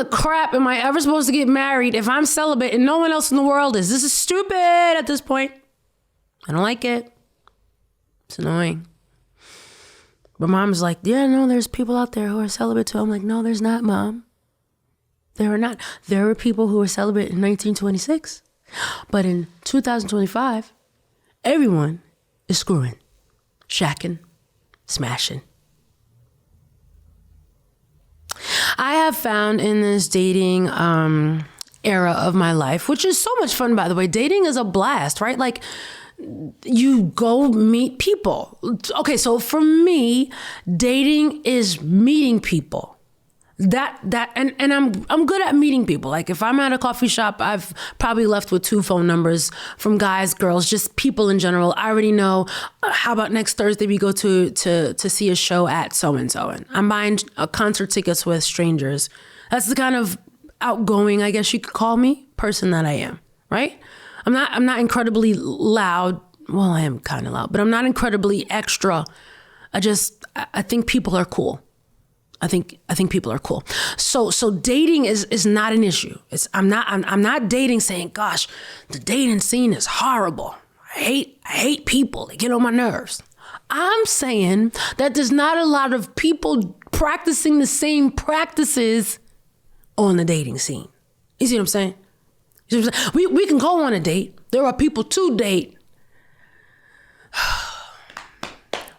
the crap am I ever supposed to get married if I'm celibate and no one else in the world is? This is stupid at this point. I don't like it. It's annoying. But mom's like, yeah, no, there's people out there who are celibate too. I'm like, no, there's not, Mom. There are not. There were people who were celibate in 1926. But in 2025, everyone is screwing, shacking, smashing. I have found in this dating era of my life, which is so much fun, by the way, dating is a blast, right? Like, you go meet people. Okay, so for me, dating is meeting people. And I'm good at meeting people. Like, if I'm at a coffee shop, I've probably left with 2 phone numbers from guys, girls, just people in general. I already know, how about next Thursday we go to see a show at so-and-so. And I'm buying concert tickets with strangers. That's the kind of outgoing, I guess you could call me, person that I am, right? I'm not incredibly loud. Well, I am kind of loud, but I'm not incredibly extra. I think people are cool. I think people are cool. So dating is not an issue. I'm not dating saying, gosh, the dating scene is horrible. I hate people. They get on my nerves. I'm saying that there's not a lot of people practicing the same practices on the dating scene. You see what I'm saying? We can go on a date. There are people to date.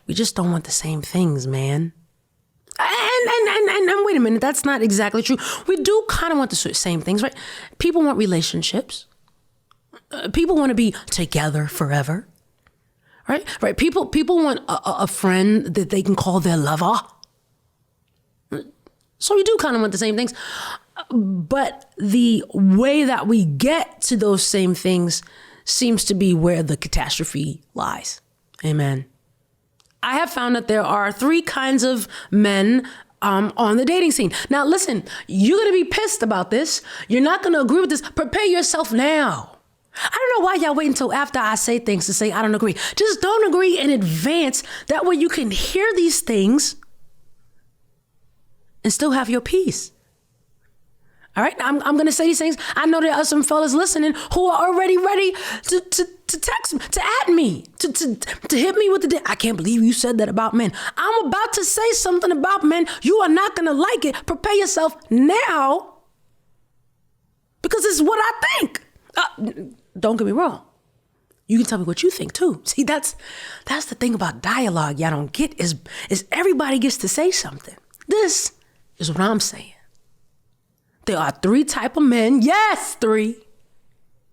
We just don't want the same things, man. And wait a minute, that's not exactly true. We do kind of want the same things, right? People want relationships. People want to be together forever, right? Right. People want a friend that they can call their lover. So we do kind of want the same things. But the way that we get to those same things seems to be where the catastrophe lies. Amen. I have found that there are 3 kinds of men on the dating scene. Now, listen, you're going to be pissed about this. You're not going to agree with this. Prepare yourself now. I don't know why y'all wait until after I say things to say I don't agree. Just don't agree in advance. That way you can hear these things and still have your peace. All right, I'm going to say these things. I know there are some fellas listening who are already ready to text me, to add me, to hit me with the I can't believe you said that about men. I'm about to say something about men. You are not going to like it. Prepare yourself now, because it's what I think. Don't get me wrong. You can tell me what you think too. See, that's the thing about dialogue y'all don't get is everybody gets to say something. This is what I'm saying. There are 3 type of men. Yes, 3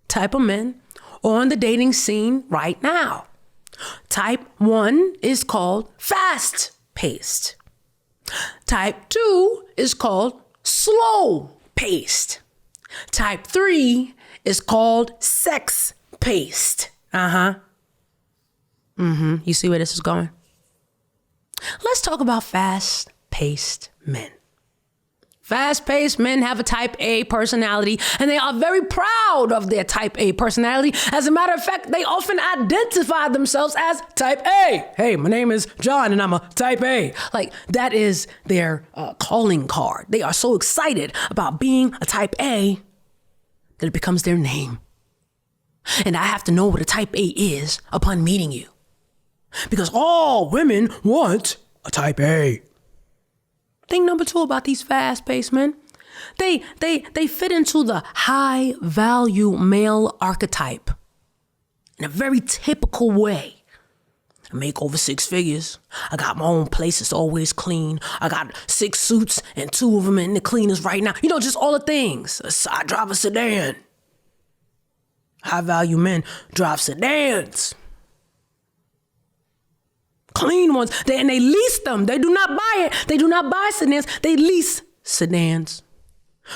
type of men on the dating scene right now. Type 1 is called fast-paced. Type 2 is called slow-paced. Type 3 is called sex-paced. You see where this is going? Let's talk about fast-paced men. Fast-paced men have a type A personality, and they are very proud of their type A personality. As a matter of fact, they often identify themselves as type A. Hey, my name is John, and I'm a type A. Like, that is their calling card. They are so excited about being a type A that it becomes their name. And I have to know what a type A is upon meeting you, because all women want a type A. Thing number 2 about these fast-paced men, they fit into the high-value male archetype in a very typical way. I make over 6 figures. I got my own place. It's always clean. I got 6 suits and 2 of them in the cleaners right now. You know, just all the things. I drive a sedan. High-value men drive sedans. Clean ones. And they lease them. They do not buy it. They do not buy sedans. They lease sedans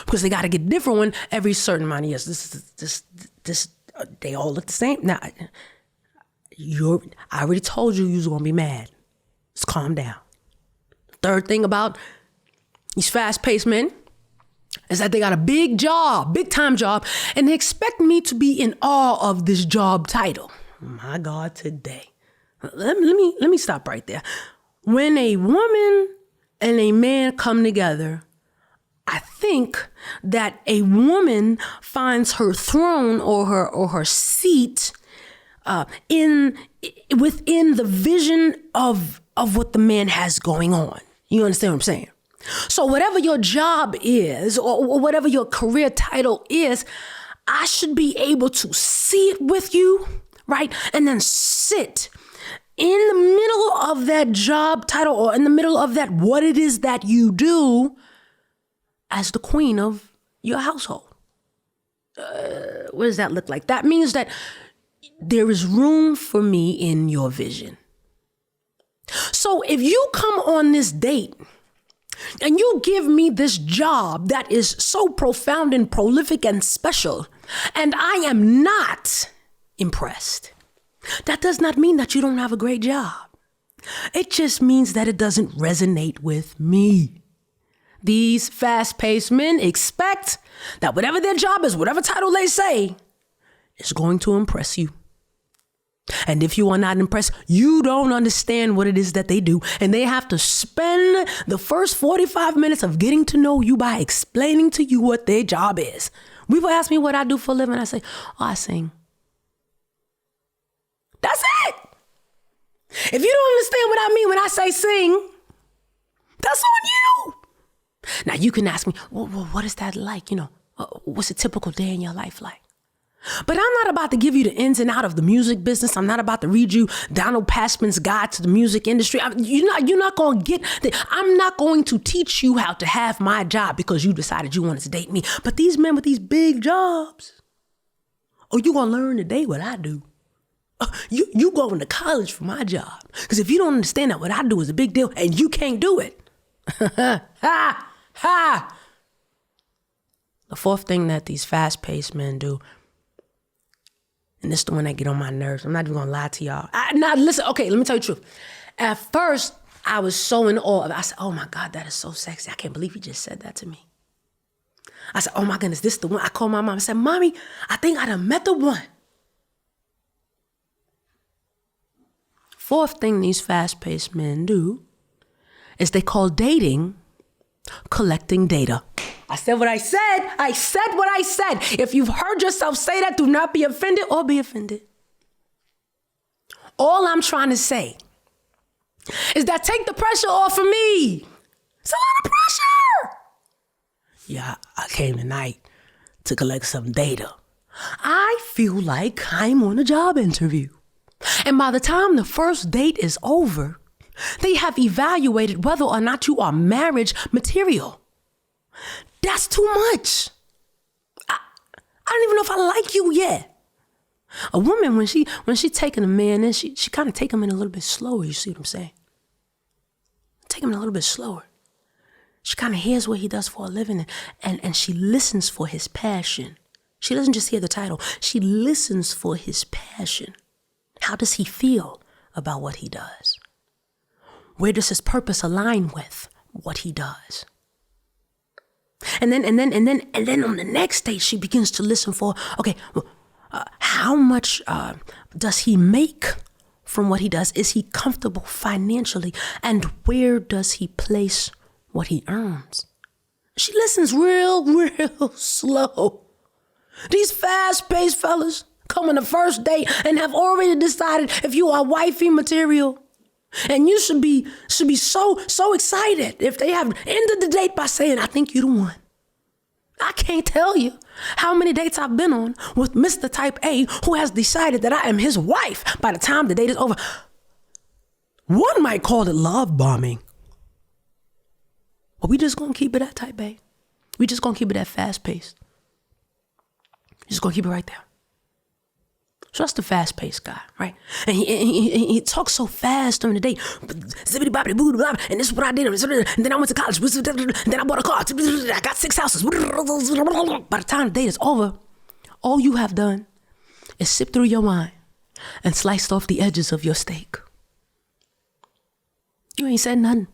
because they got to get a different one every certain amount of years. This. They all look the same. Now, I already told you was gonna be mad. Just calm down. Third thing about these fast-paced men is that they got a big job, big time job, and they expect me to be in awe of this job title. My God, today. Let me stop right there. When a woman and a man come together, I think that a woman finds her throne or her seat within the vision of what the man has going on. You understand what I'm saying? So whatever your job is or whatever your career title is, I should be able to see it with you, right? And then sit in the middle of that job title or in the middle of that what it is that you do as the queen of your household. What does that look like? That means that there is room for me in your vision. So if you come on this date and you give me this job that is so profound and prolific and special, and I am not impressed, that does not mean that you don't have a great job. It just means that it doesn't resonate with me. These fast-paced men expect that whatever their job is, whatever title they say, is going to impress you. And if you are not impressed, you don't understand what it is that they do. And they have to spend the first 45 minutes of getting to know you by explaining to you what their job is. People ask me what I do for a living. I say, oh, I sing. That's it. If you don't understand what I mean when I say sing, that's on you. Now you can ask me, well, what is that like? What's a typical day in your life like? But I'm not about to give you the ins and out of the music business. I'm not about to read you Donald Passman's guide to the music industry. You're not going to get that. I'm not going to teach you how to have my job because you decided you wanted to date me. But these men with these big jobs, you're going to learn today what I do. You going to college for my job. Because if you don't understand that what I do is a big deal and you can't do it. The fourth thing that these fast-paced men do, and this is the one that get on my nerves. I'm not even going to lie to y'all. Listen, okay, let me tell you the truth. At first, I was so in awe of it. I said, oh my God, that is so sexy. I can't believe he just said that to me. I said, oh my goodness, this is the one. I called my mom and said, Mommy, I think I done met the one. Fourth thing these fast-paced men do is they call dating collecting data. I said what I said. I said what I said. If you've heard yourself say that, do not be offended or be offended. All I'm trying to say is that take the pressure off of me. It's a lot of pressure. Yeah, I came tonight to collect some data. I feel like I'm on a job interview. And by the time the first date is over, they have evaluated whether or not you are marriage material. That's too much. I don't even know if I like you yet. A woman, when she taking a man in, she kind of take him in a little bit slower. You see what I'm saying? Take him in a little bit slower. She kind of hears what he does for a living and she listens for his passion. She doesn't just hear the title. She listens for his passion. How does he feel about what he does? Where does his purpose align with what he does? And then on the next date, she begins to listen for, okay, how much does he make from what he does? Is he comfortable financially? And where does he place what he earns? She listens real slow. These fast-paced fellas come on the first date and have already decided if you are wifey material. And you should be so excited if they have ended the date by saying, I think you're the one. I can't tell you how many dates I've been on with Mr. Type A who has decided that I am his wife by the time the date is over. One might call it love bombing. But we just gonna keep it at Type A. We just gonna keep it at fast pace. Just gonna keep it right there. So that's the fast-paced guy, right? And he talks so fast during the day. Zippity boppity boo blah, and this is what I did. And then I went to college. And then I bought a car. I got 6 houses. By the time the date is over, all you have done is sip through your wine and sliced off the edges of your steak. You ain't said nothing.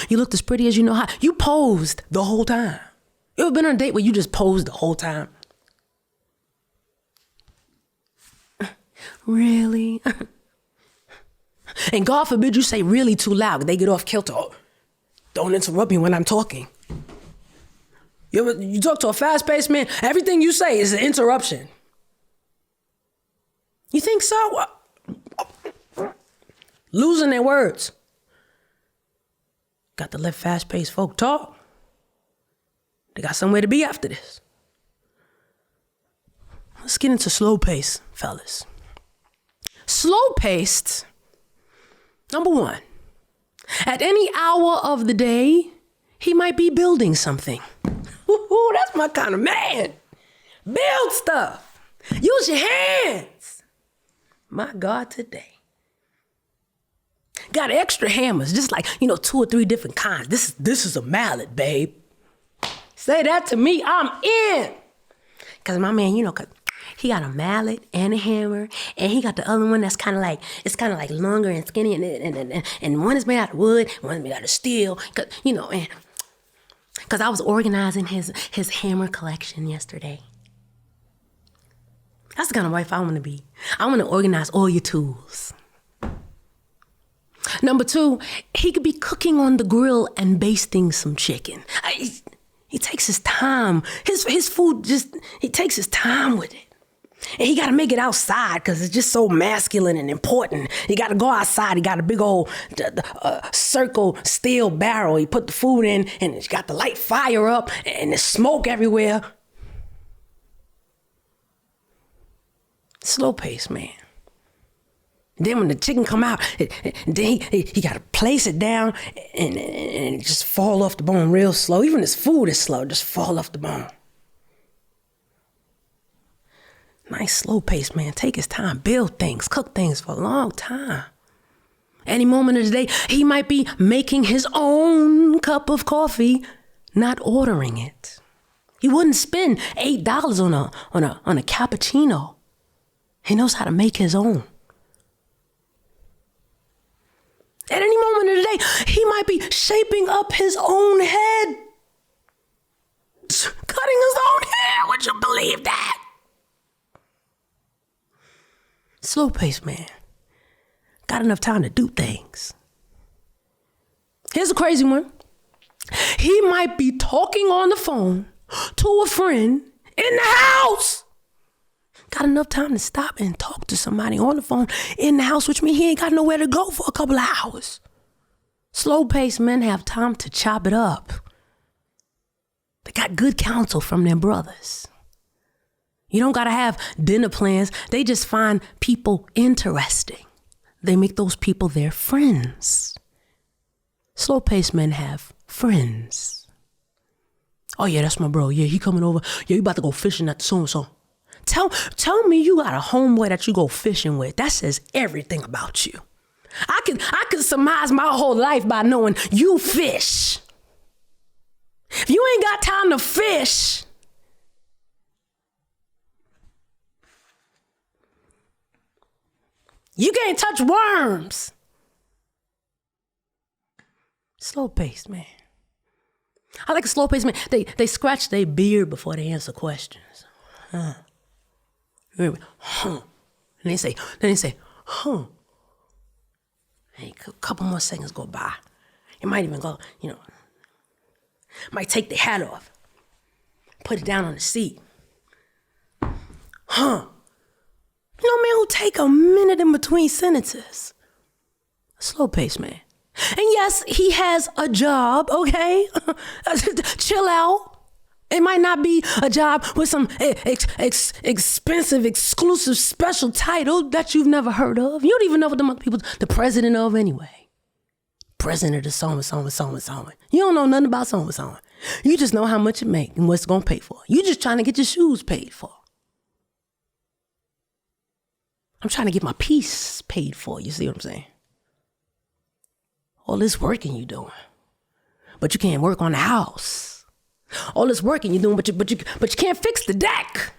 You looked as pretty as you know how. You posed the whole time. You ever been on a date where you just posed the whole time? Really? And God forbid you say really too loud. They get off kilter. Oh, don't interrupt me when I'm talking. You talk to a fast-paced man, everything you say is an interruption. You think so? Losing their words. Got to let fast-paced folk talk. They got somewhere to be after this. Let's get into slow pace, fellas. Slow paced, number one, at any hour of the day, he might be building something. Ooh, that's my kind of man. Build stuff. Use your hands. My God, today. Got extra hammers, just like, 2 or 3 different kinds. This is a mallet, babe. Say that to me, I'm in. Because my man, cause he got a mallet and a hammer, and he got the other one that's kind of like longer and skinny, and one is made out of wood, one is made out of steel. Because I was organizing his hammer collection yesterday. That's the kind of wife I want to be. I want to organize all your tools. Number 2, he could be cooking on the grill and basting some chicken. He takes his time. His food he takes his time with it. And he got to make it outside because it's just so masculine and important. He got to go outside. He got a big old circle steel barrel. He put the food in and he's got the light fire up and there's smoke everywhere. Slow pace, man. Then when the chicken come out, then he got to place it down and it just fall off the bone real slow. Even his food is slow, just fall off the bone. Nice slow pace, man. Take his time, build things, cook things for a long time. Any moment of the day, he might be making his own cup of coffee, not ordering it. He wouldn't spend $8 on a cappuccino. He knows how to make his own. At any moment of the day, he might be shaping up his own head. Cutting his own hair, would you believe that? Slow pace, man. Got enough time to do things. Here's a crazy one. He might be talking on the phone to a friend in the house. Got enough time to stop and talk to somebody on the phone in the house, which means he ain't got nowhere to go for a couple of hours. Slow-paced men have time to chop it up. They got good counsel from their brothers. You don't got to have dinner plans. They just find people interesting. They make those people their friends. Slow-paced men have friends. Oh, yeah, that's my bro. Yeah, he coming over. Yeah, you about to go fishing at the so-and-so. Tell me you got a homeboy that you go fishing with. That says everything about you. I could surmise my whole life by knowing you fish. If you ain't got time to fish, you can't touch worms. Slow paced, man. I like a slow paced man. They scratch their beard before they answer questions. Huh. And they say, huh. And a couple more seconds go by. It might even go, might take the hat off, put it down on the seat. Huh. Man who take a minute in between sentences. A slow pace man. And yes, he has a job, okay? Chill out. It might not be a job with some expensive, exclusive, special title that you've never heard of. You don't even know what the people, the president of anyway. President of so-and-so. You don't know nothing about so-and-so. You just know how much it makes and what it's going to pay for. You just trying to get your shoes paid for. I'm trying to get my peace paid for. You see what I'm saying? All this working you doing, but you can't work on the house. All this working you're doing, but you can't fix the deck.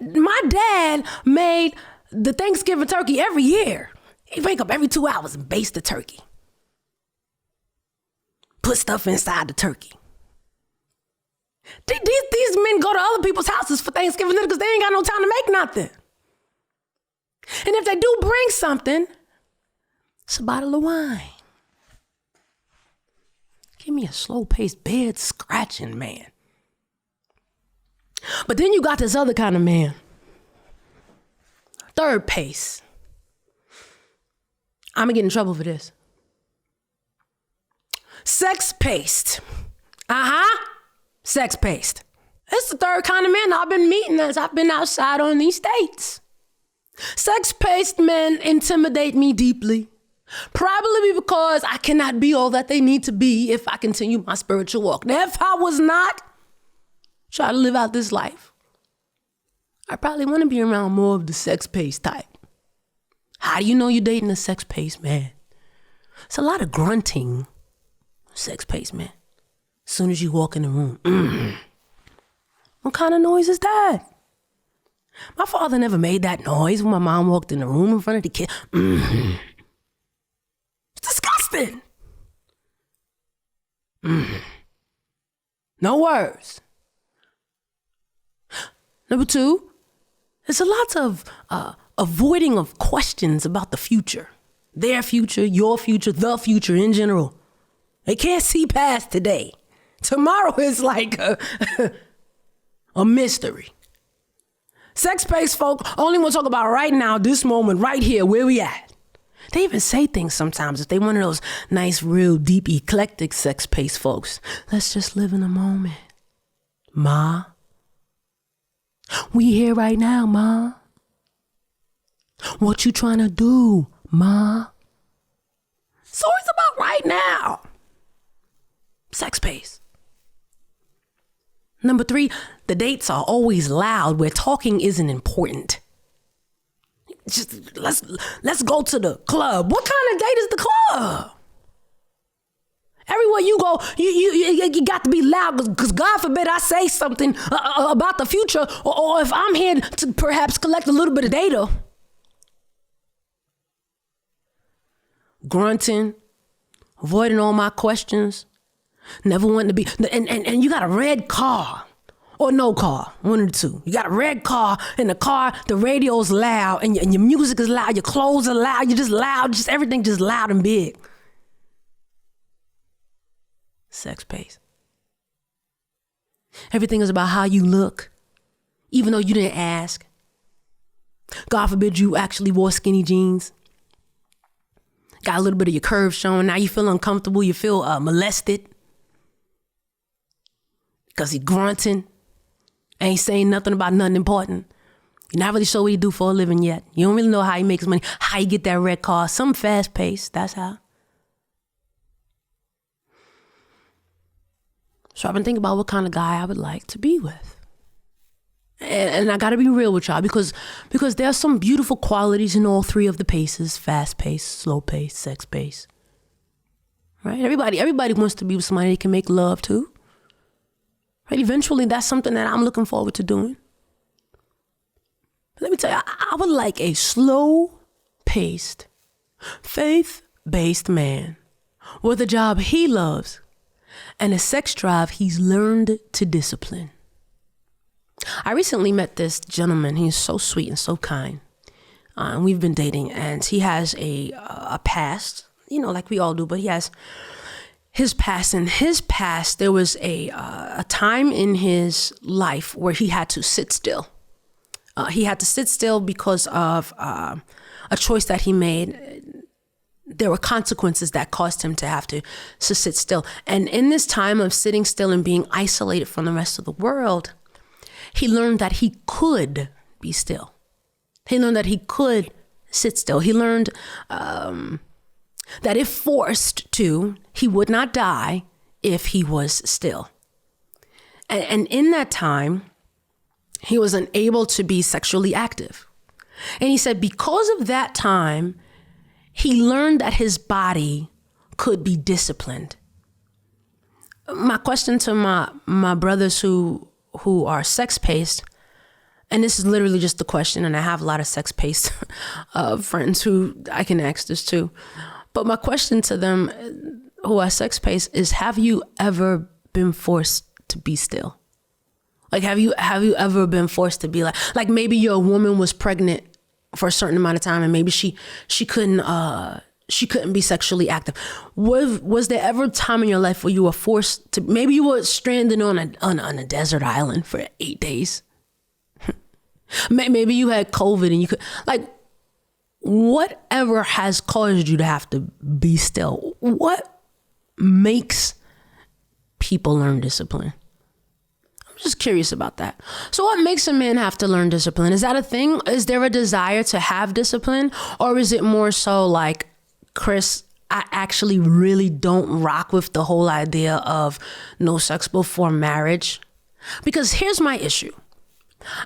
My dad made the Thanksgiving turkey every year. He'd wake up every 2 hours and baste the turkey. Put stuff inside the turkey. These men go to other people's houses for Thanksgiving dinner because they ain't got no time to make nothing. And if they do bring something, it's a bottle of wine. Give me a slow-paced bed scratching man. But then you got this other kind of man. Third pace. I'm gonna get in trouble for this. Sex-paced. Sex-paced. It's the third kind of man I've been meeting as I've been outside on these dates. Sex-paced men intimidate me deeply. Probably because I cannot be all that they need to be if I continue my spiritual walk. Now, if I was not trying to live out this life, I probably want to be around more of the sex-paced type. How do you know you're dating a sex-paced man? It's a lot of grunting. Sex-paced man. As soon as you walk in the room. What kind of noise is that? My father never made that noise when my mom walked in the room in front of the kid. It's disgusting. No words. Number two, there's a lot of avoiding of questions about the future. Their future, your future, the future in general. They can't see past today. Tomorrow is like a mystery. Sex-paced folk only want to talk about right now, this moment, right here, where we at. They even say things sometimes if they one of those nice, real, deep, eclectic sex-paced folks. Let's just live in the moment. Ma. We here right now, Ma. What you trying to do, Ma? So it's about right now. Sex-paced. Number three, the dates are always loud where talking isn't important. Just let's go to the club. What kind of date is the club? Everywhere you go, you got to be loud because God forbid I say something about the future or if I'm here to perhaps collect a little bit of data. Grunting, avoiding all my questions, never wanting to be, and you got a red car. Or no car, one of the two. You got a red car, and the car, the radio's loud, and your music is loud, your clothes are loud, you're just loud, just everything just loud and big. Sex pace. Everything is about how you look, even though you didn't ask. God forbid you actually wore skinny jeans. Got a little bit of your curves showing. Now you feel uncomfortable, you feel molested. Because he grunting. Ain't saying nothing about nothing important. You're not really sure what he do for a living yet. You don't really know how he makes money, how he get that red car. Some fast pace, that's how. So I've been thinking about what kind of guy I would like to be with. And I gotta be real with y'all because there's some beautiful qualities in all three of the paces: fast pace, slow pace, sex pace. Right? Everybody wants to be with somebody they can make love to. Right? Eventually, that's something that I'm looking forward to doing. But let me tell you, I would like a slow-paced, faith-based man with a job he loves and a sex drive he's learned to discipline. I recently met this gentleman. He's so sweet and so kind. And we've been dating, and he has a past, like we all do, but he has his past. In his past, there was a time in his life where he had to sit still. He had to sit still because of a choice that he made. There were consequences that caused him to have to sit still. And in this time of sitting still and being isolated from the rest of the world, he learned that he could be still. He learned that he could sit still. He learned that if forced to, he would not die if he was still. And in that time, he was unable to be sexually active. And he said because of that time, he learned that his body could be disciplined. My question to my brothers who are sex-paced, and this is literally just the question, and I have a lot of sex-paced friends who I can ask this to. But my question to them who are sex-paced is, have you ever been forced to be still? Like, have you ever been forced to be like maybe your woman was pregnant for a certain amount of time and maybe she couldn't she couldn't be sexually active. Was there ever a time in your life where you were forced to, maybe you were stranded on a desert island for 8 days? Maybe you had COVID and you could, like, whatever has caused you to have to be still. What makes people learn discipline? I'm just curious about that. So what makes a man have to learn discipline? Is that a thing? Is there a desire to have discipline? Or is it more so like, Chris, I actually really don't rock with the whole idea of no sex before marriage? Because here's my issue.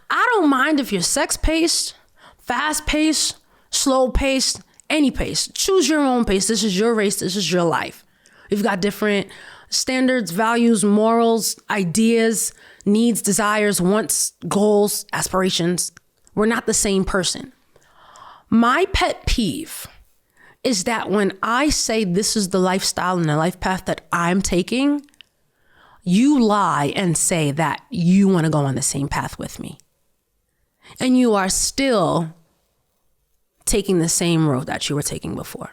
I don't mind if you're sex-paced, fast-paced, slow-paced, any pace. Choose your own pace. This is your race. This is your life. You've got different standards, values, morals, ideas, needs, desires, wants, goals, aspirations. We're not the same person. My pet peeve is that when I say this is the lifestyle and the life path that I'm taking, you lie and say that you want to go on the same path with me. And you are still taking the same road that you were taking before.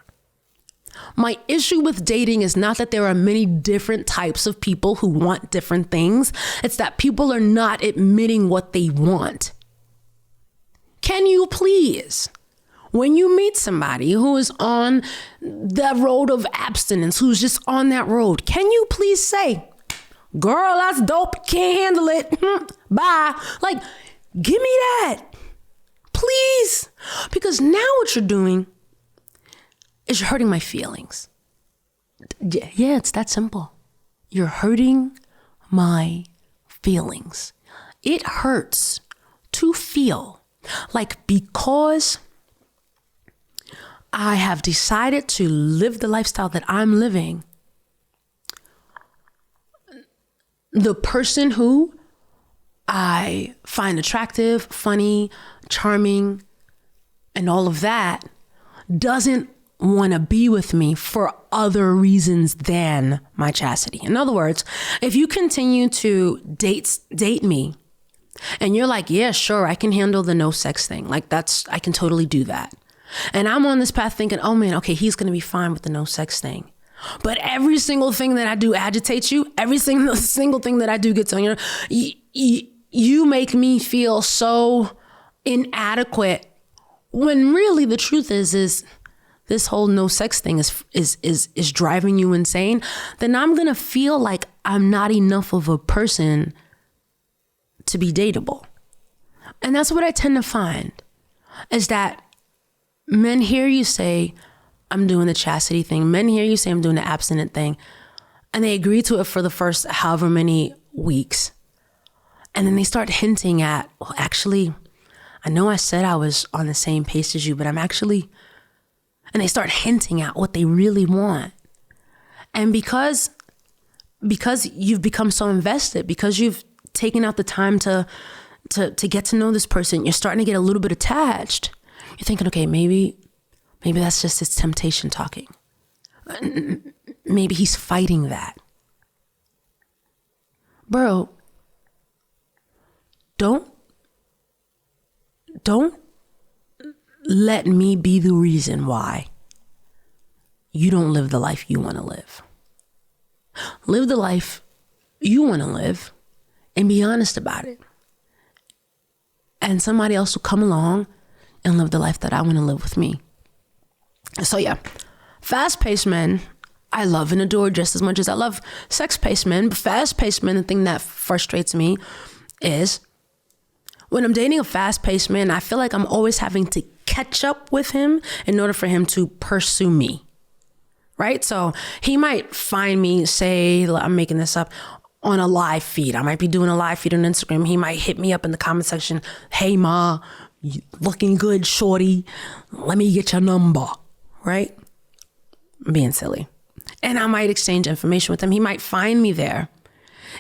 My issue with dating is not that there are many different types of people who want different things. It's that people are not admitting what they want. Can you please, when you meet somebody who is on the road of abstinence, who's just on that road, can you please say, girl, that's dope, can't handle it, bye. Like, give me that, please. Because now what you're doing is you're hurting my feelings. Yeah, it's that simple. You're hurting my feelings. It hurts to feel like because I have decided to live the lifestyle that I'm living, the person who I find attractive, funny, charming, and all of that doesn't want to be with me for other reasons than my chastity. In other words, if you continue to date me and you're like, yeah, sure, I can handle the no sex thing. Like I can totally do that. And I'm on this path thinking, oh man, okay, he's going to be fine with the no sex thing. But every single thing that I do agitates you. Every single thing that I do gets on your, you make me feel so inadequate when really the truth is this whole no sex thing is driving you insane. Then I'm going to feel like I'm not enough of a person to be dateable. And that's what I tend to find is that men hear you say, I'm doing the chastity thing. Men hear you say, I'm doing the abstinent thing. And they agree to it for the first however many weeks. And then they start hinting at, well, actually, I know I said I was on the same pace as you, but I'm actually, and they start hinting at what they really want. And because you've become so invested, because you've taken out the time to get to know this person, you're starting to get a little bit attached. You're thinking, okay, maybe that's just his temptation talking. Maybe he's fighting that. Bro, don't let me be the reason why you don't live the life you want to live. Live the life you want to live and be honest about it. And somebody else will come along and live the life that I want to live with me. So yeah, fast-paced men, I love and adore just as much as I love sex-paced men. But fast-paced men, the thing that frustrates me is when I'm dating a fast-paced man, I feel like I'm always having to catch up with him in order for him to pursue me, right? So he might find me, say, I'm making this up, on a live feed. I might be doing a live feed on Instagram. He might hit me up in the comment section. Hey, ma, you looking good, shorty. Let me get your number, right? I'm being silly. And I might exchange information with him. He might find me there.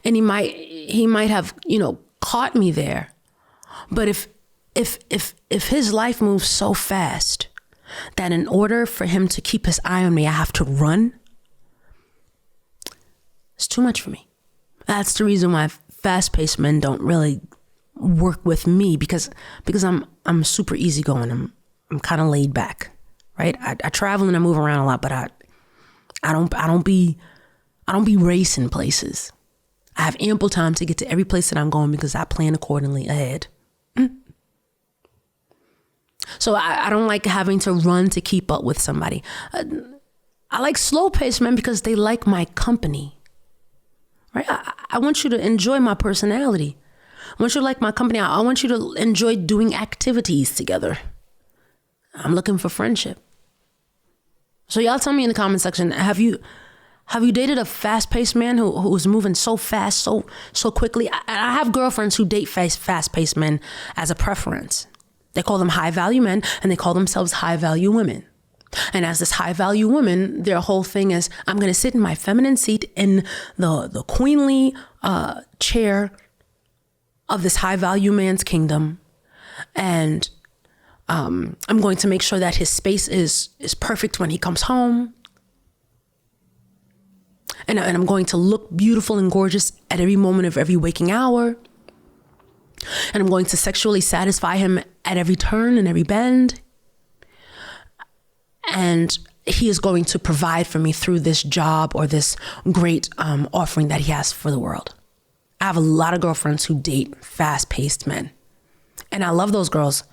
And he might have, caught me there. But if his life moves so fast that in order for him to keep his eye on me, I have to run, it's too much for me. That's the reason why fast-paced men don't really work with me, because I'm super easygoing. I'm kind of laid back. right? I travel and I move around a lot, but I don't be racing places. I have ample time to get to every place that I'm going because I plan accordingly ahead. So I don't like having to run to keep up with somebody. I like slow-paced men because they like my company, right? I want you to enjoy my personality. I want you to like my company. I want you to enjoy doing activities together. I'm looking for friendship. So y'all tell me in the comment section, have you dated a fast-paced man who's moving so fast, so quickly? I have girlfriends who date fast-paced men as a preference. They call them high-value men, and they call themselves high-value women. And as this high-value woman, their whole thing is, I'm going to sit in my feminine seat in the queenly chair of this high-value man's kingdom, and I'm going to make sure that his space is perfect when he comes home. And I'm going to look beautiful and gorgeous at every moment of every waking hour. And I'm going to sexually satisfy him at every turn and every bend. And he is going to provide for me through this job or this great offering that he has for the world. I have a lot of girlfriends who date fast-paced men. And I love those girls.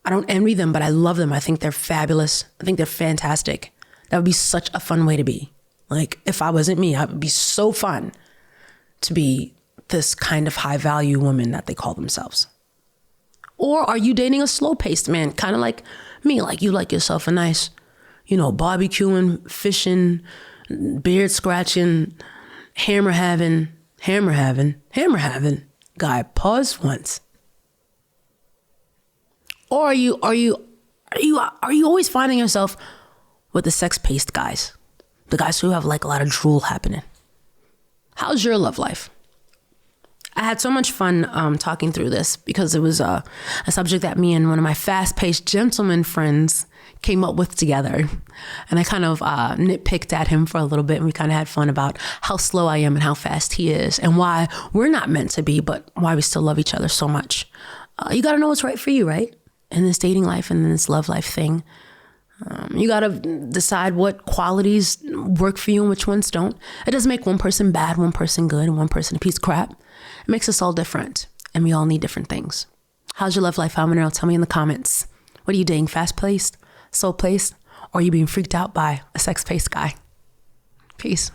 I don't envy them, but I love them. I think they're fabulous. I think they're fantastic. That would be such a fun way to be. Like, if I wasn't me, it would be so fun to be this kind of high-value woman that they call themselves. Or are you dating a slow-paced man, kind of like me, like you like yourself a nice, barbecuing, fishing, beard scratching, hammer having guy? Pause once. Or are you always finding yourself with the sex-paced guys? The guys who have like a lot of drool happening. How's your love life? I had so much fun talking through this because it was a subject that me and one of my fast-paced gentleman friends came up with together. And I kind of nitpicked at him for a little bit, and we kind of had fun about how slow I am and how fast he is and why we're not meant to be, but why we still love each other so much. You got to know what's right for you, right? In this dating life and in this love life thing. You got to decide what qualities work for you and which ones don't. It doesn't make one person bad, one person good, and one person a piece of crap. It makes us all different, and we all need different things. How's your love life? How many? Tell me in the comments. What are you dating? Fast-paced, slow-paced, or are you being freaked out by a sex-paced guy? Peace.